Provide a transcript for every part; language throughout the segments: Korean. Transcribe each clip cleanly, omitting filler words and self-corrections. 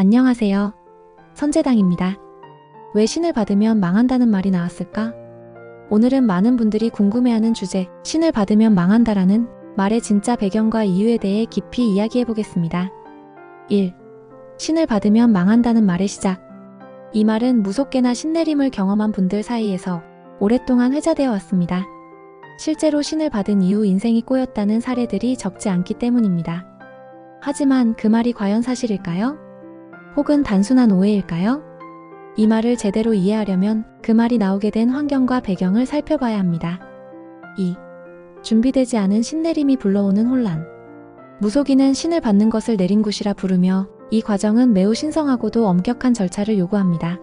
안녕하세요. 선재당입니다. 왜 신을 받으면 망한다는 말이 나왔을까? 오늘은 많은 분들이 궁금해하는 주제, 신을 받으면 망한다라는 말의 진짜 배경과 이유에 대해 깊이 이야기해보겠습니다. 1. 신을 받으면 망한다는 말의 시작. 이 말은 무속계나 신내림을 경험한 분들 사이에서 오랫동안 회자되어 왔습니다. 실제로 신을 받은 이후 인생이 꼬였다는 사례들이 적지 않기 때문입니다. 하지만 그 말이 과연 사실일까요? 혹은 단순한 오해일까요? 이 말을 제대로 이해하려면 그 말이 나오게 된 환경과 배경을 살펴봐야 합니다. 2. 준비되지 않은 신내림이 불러오는 혼란. 무속인은 신을 받는 것을 내린굿이라 부르며 이 과정은 매우 신성하고도 엄격한 절차를 요구합니다.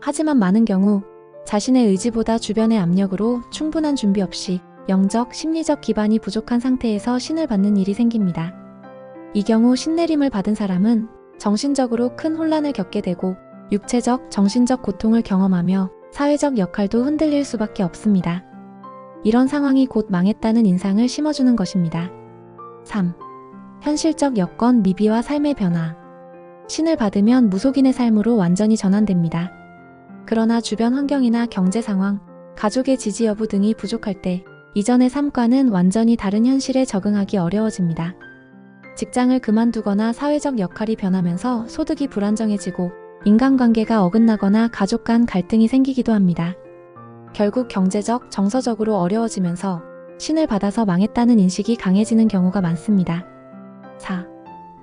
하지만 많은 경우 자신의 의지보다 주변의 압력으로 충분한 준비 없이 영적, 심리적 기반이 부족한 상태에서 신을 받는 일이 생깁니다. 이 경우 신내림을 받은 사람은 정신적으로 큰 혼란을 겪게 되고 육체적, 정신적 고통을 경험하며 사회적 역할도 흔들릴 수밖에 없습니다. 이런 상황이 곧 망했다는 인상을 심어주는 것입니다. 3. 현실적 여건, 미비와 삶의 변화. 신을 받으면 무속인의 삶으로 완전히 전환됩니다. 그러나 주변 환경이나 경제 상황, 가족의 지지 여부 등이 부족할 때 이전의 삶과는 완전히 다른 현실에 적응하기 어려워집니다. 직장을 그만두거나 사회적 역할이 변하면서 소득이 불안정해지고 인간관계가 어긋나거나 가족 간 갈등이 생기기도 합니다. 결국 경제적, 정서적으로 어려워지면서 신을 받아서 망했다는 인식이 강해지는 경우가 많습니다. 4.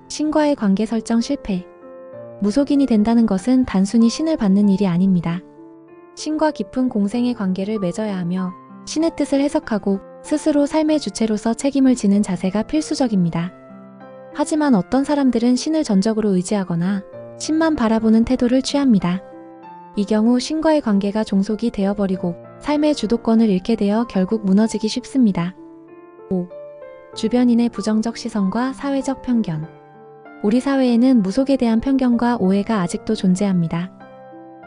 신과의 관계 설정 실패. 무속인이 된다는 것은 단순히 신을 받는 일이 아닙니다. 신과 깊은 공생의 관계를 맺어야 하며 신의 뜻을 해석하고 스스로 삶의 주체로서 책임을 지는 자세가 필수적입니다. 하지만 어떤 사람들은 신을 전적으로 의지하거나 신만 바라보는 태도를 취합니다. 이 경우 신과의 관계가 종속이 되어버리고 삶의 주도권을 잃게 되어 결국 무너지기 쉽습니다. 5. 주변인의 부정적 시선과 사회적 편견. 우리 사회에는 무속에 대한 편견과 오해가 아직도 존재합니다.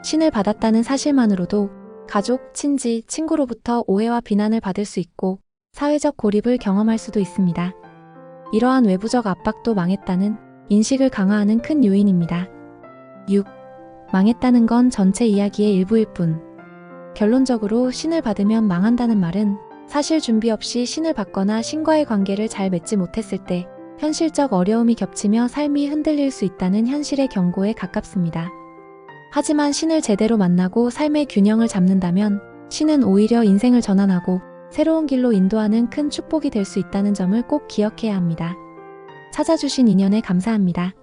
신을 받았다는 사실만으로도 가족, 친지, 친구로부터 오해와 비난을 받을 수 있고 사회적 고립을 경험할 수도 있습니다. 이러한 외부적 압박도 망했다는 인식을 강화하는 큰 요인입니다. 6. 망했다는 건 전체 이야기의 일부일 뿐. 결론적으로 신을 받으면 망한다는 말은 사실 준비 없이 신을 받거나 신과의 관계를 잘 맺지 못했을 때 현실적 어려움이 겹치며 삶이 흔들릴 수 있다는 현실의 경고에 가깝습니다. 하지만 신을 제대로 만나고 삶의 균형을 잡는다면 신은 오히려 인생을 전환하고 새로운 길로 인도하는 큰 축복이 될 수 있다는 점을 꼭 기억해야 합니다. 찾아주신 인연에 감사합니다.